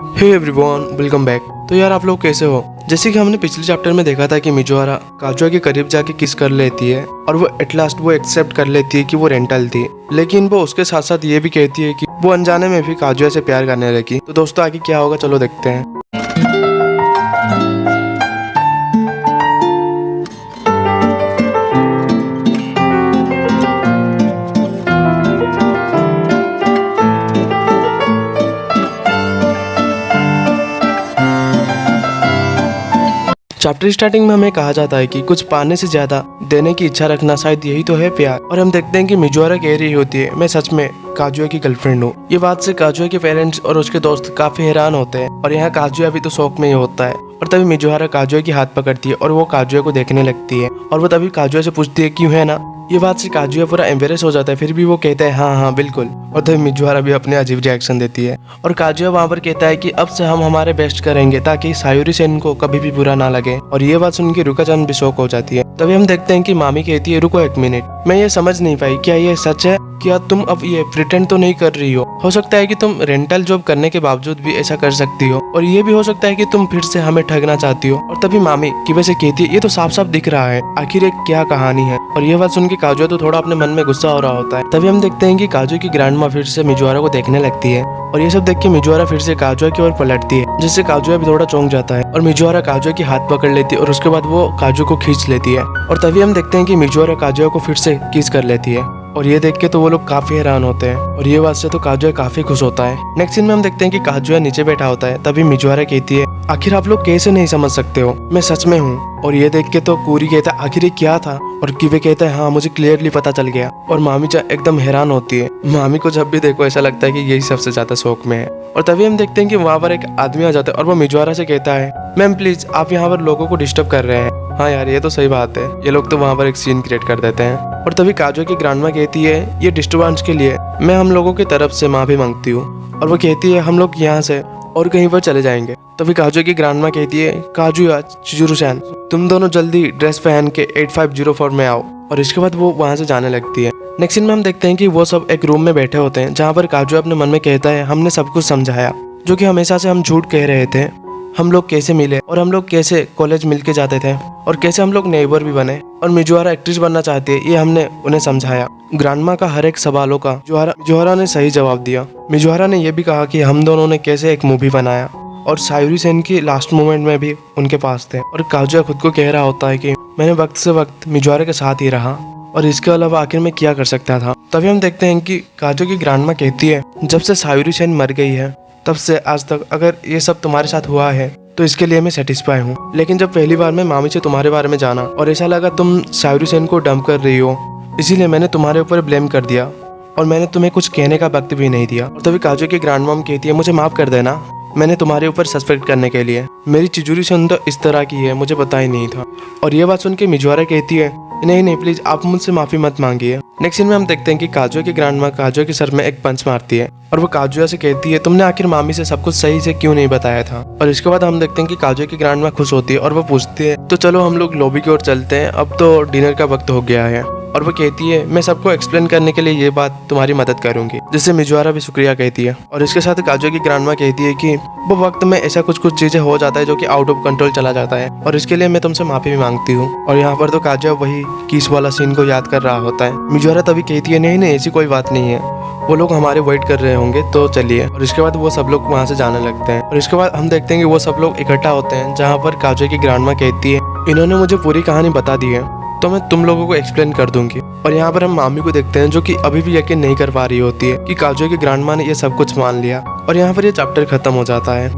Hey everyone, welcome back. तो यार आप लोग कैसे हो? जैसे कि हमने पिछले चैप्टर में देखा था कि मिजुआरा काजुआ के करीब जाके किस कर लेती है और वो एट लास्ट वो एक्सेप्ट कर लेती है कि वो रेंटल थी, लेकिन वो उसके साथ साथ ये भी कहती है कि वो अनजाने में भी काजुआ से प्यार करने लगी। तो दोस्तों आगे क्या होगा चलो देखते हैं। चैप्टर स्टार्टिंग में हमें कहा जाता है कि कुछ पाने से ज्यादा देने की इच्छा रखना शायद यही तो है प्यार। और हम देखते हैं कि मिजुआरा कह रही होती है मैं सच में काजुआ की गर्लफ्रेंड हूँ। ये बात से काजुआ के पेरेंट्स और उसके दोस्त काफी हैरान होते हैं और यहाँ काजुआ भी तो शौक में ही होता है। और तभी मिजुआरा काजुआ की हाथ पकड़ती है और वो काजुआ को देखने लगती है और वो तभी काजुआ से पूछती है क्यों है ना। ये बात से काजुआ पूरा एम्बेरस हो जाता है, फिर भी वो कहता है हाँ हाँ बिल्कुल। और तभी मिजुआरा भी अपने अजीब रिएक्शन देती है और काजुआ वहाँ पर कहता है कि अब से हम हमारे बेस्ट करेंगे ताकि सायूरी सेन को कभी भी बुरा ना लगे। और ये बात सुन के रुका-चान भी शौक हो जाती है। तभी हम देखते हैं कि मामी कहती है रुको एक मिनट, मैं ये समझ नहीं पाई, क्या ये सच है? क्या तुम अब ये प्रिटेंड तो नहीं कर रही हो सकता है कि तुम रेंटल जॉब करने के बावजूद भी ऐसा कर सकती हो और ये भी हो सकता है कि तुम फिर से हमें ठगना चाहती हो। और तभी मामी की वजह से कहती है ये तो साफ साफ दिख रहा है, आखिर एक क्या कहानी है। और ये बात सुन के काजुआ तो थोड़ा अपने मन में गुस्सा हो रहा होता है। तभी हम देखते हैं कि काजुआ की ग्रैंडमा फिर से मिजुआरा को देखने लगती है और ये सब देख के मिजुआरा फिर से काजुआ की ओर पलटती है, जिससे काजुआ भी थोड़ा चौंक जाता है और मिजुआरा काजुआ की हाथ पकड़ लेती है और उसके बाद वो काजुआ को खींच लेती है। और तभी हम देखते हैं कि मिजुआरा काजुआ को फिर से किस कर लेती है और ये देख के तो वो लोग काफी हैरान होते हैं और ये बात से तो काजुआ काफी खुश होता है। नेक्स्ट सीन में हम देखते हैं कि काजुआ नीचे बैठा होता है। तभी मिजुआरा कहती है आखिर आप लोग कैसे नहीं समझ सकते हो, मैं सच में हूँ। और ये देख के तो पूरी कहता है आखिर ये क्या था और किवे कहता है हाँ मुझे क्लियरली पता चल गया। और मामी एकदम हैरान होती है। मामी को जब भी देखो ऐसा लगता है कि यही सबसे ज्यादा शौक में है। और तभी हम देखते हैं कि वहाँ पर एक आदमी आ जाता है और वो मिजुआरा से कहता है मैम प्लीज आप यहाँ पर लोगों को डिस्टर्ब कर रहे हैं। हाँ यार ये तो सही बात है, ये लोग तो वहाँ पर एक सीन क्रिएट कर देते हैं। और तभी काजुआ की ग्रैंडमा कहती है ये डिस्टर्बेंस के लिए मैं हम लोगों की तरफ से माफी मांगती हूँ। और वो कहती है हम लोग यहाँ से और कहीं पर चले जाएंगे। तभी काजुआ की ग्रैंडमा कहती है काजुआ चिजुरू-सैन तुम दोनों जल्दी ड्रेस पहन के 8504 में आओ। और इसके बाद वो वहाँ से जाने लगती है। नेक्स्ट सीन में हम देखते हैं कि वो सब एक रूम में बैठे होते हैं जहाँ पर काजुआ अपने मन में कहता है हमने सब कुछ समझाया जो कि हमेशा से हम झूठ कह रहे थे, हम लोग कैसे मिले और हम लोग कैसे कॉलेज मिलके जाते थे और कैसे हम लोग नेबर भी बने और मिजुआरा एक्ट्रेस बनना चाहती है, ये हमने उन्हें समझाया। ग्रैंडमा का हर एक सवालों का मिजुआरा ने सही जवाब दिया। मिजुआरा ने यह भी कहा कि हम दोनों ने कैसे एक मूवी बनाया और सायूरी सेन की लास्ट मोमेंट में भी उनके पास थे। और काजुआ खुद को कह रहा होता है कि मैंने वक्त से वक्त मिजुआरा के साथ ही रहा और इसके अलावा आखिर में क्या कर सकता था। तभी हम देखते हैं कि काजुआ की ग्रैंडमा कहती है जब से सायूरी सेन मर गई है तब से आज तक अगर ये सब तुम्हारे साथ हुआ है तो इसके लिए मैं सेटिस्फाई हूँ, लेकिन जब पहली बार मैं मामी से तुम्हारे बारे में जाना और ऐसा लगा तुम सायूरी सेन को डंप कर रही हो, इसीलिए मैंने तुम्हारे ऊपर ब्लेम कर दिया और मैंने तुम्हें कुछ कहने का वक्त भी नहीं दिया। और तभी काजुआ की ग्रैंडमॉम कहती है मुझे माफ कर देना, मैंने तुम्हारे ऊपर सस्पेक्ट करने के लिए, मेरी चिजुरी सेन तो इस तरह की है मुझे पता ही नहीं था। और ये बात सुन के मिजुआरा कहती है नहीं नहीं प्लीज आप मुझसे माफी मत मांगिए। नेक्स्ट सीन में हम देखते हैं कि काजुआ की ग्रैंडमा काजुआ के सर में एक पंच मारती है और वो काजुआ से कहती है तुमने आखिर मामी से सब कुछ सही से क्यों नहीं बताया था। और इसके बाद हम देखते हैं कि काजुआ की ग्रैंडमा खुश होती है और वो पूछती है तो चलो हम लोग लॉबी की ओर चलते हैं, अब तो डिनर का वक्त हो गया है। और वो कहती है मैं सबको एक्सप्लेन करने के लिए ये बात तुम्हारी मदद करूंगी, जिससे मिजुआरा भी शुक्रिया कहती है। और इसके साथ काजुआ की ग्रैंडमा कहती है कि वो वक्त में ऐसा कुछ चीजें हो जाता है जो कि आउट ऑफ कंट्रोल चला जाता है और इसके लिए मैं तुमसे माफी भी मांगती हूँ। और यहाँ पर तो काजुआ वही किस वाला सीन को याद कर रहा होता है। मिजुआरा तभी कहती है नहीं नहीं ऐसी कोई बात नहीं है, वो लोग हमारे वेट कर रहे होंगे तो चलिए। और इसके बाद वो सब लोग वहाँ से जाने लगते हैं। और इसके बाद हम देखते हैं कि वो सब लोग इकट्ठा होते हैं जहाँ पर काजुआ की ग्रैंडमा कहती है इन्होंने मुझे पूरी कहानी बता दी है तो मैं तुम लोगों को एक्सप्लेन कर दूंगी। और यहाँ पर हम मामी को देखते हैं जो कि अभी भी यकीन नहीं कर पा रही होती है कि काजुआ की ग्रैंडमा ने ये सब कुछ मान लिया। और यहाँ पर ये चैप्टर खत्म हो जाता है।